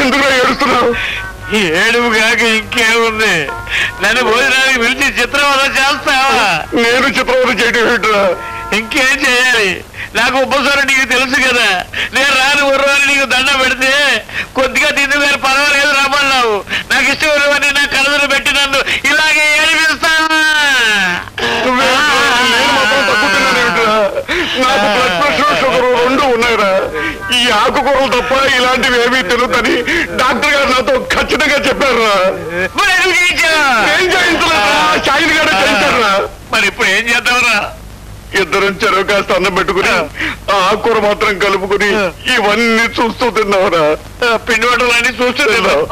ఎందుకు ఏడుస్తున్నావు? ఏడుపు కాక ఇంకేముంది? నన్ను భోజనానికి పిలిచి చిత్రవద చేస్తావా? నేను చిత్రవద చేయటం ఏంట్రా? ఇంకేం చేయాలి? నాకు ఉపసరం నీకు తెలుసు కదా. నేను రాను ఉర్రని నీకు దండ పెడితే కొద్దిగా తిందు గారు పర్వాలేదు రమ్మన్నావు. నాకు ఇష్టం ఉర్రని నా కలదులు పెట్టి నన్ను ఇలాగే ఏడిపిస్తావా? నాకు బ్లడ్ ప్రెషర్ షుగర్ రెండు ఉన్నాయిరా. ఈ ఆకుకూరలు తప్ప ఇలాంటివి ఏమీ తెలుగుతని డాక్టర్ గారు నాతో ఖచ్చితంగా చెప్పారురా. ఏం చేయించలేదా? షాయిన్ గారే చేయించారా? మరి ఇప్పుడు ఏం చేద్దాంరా? ఇద్దరం చెరువు కాస్త అన్నం పెట్టుకుని ఆకుకూర మాత్రం కలుపుకుని ఇవన్నీ చూస్తూ తిన్నావురా. పిండి వంటలన్నీ చూస్తూ తిన్నావు.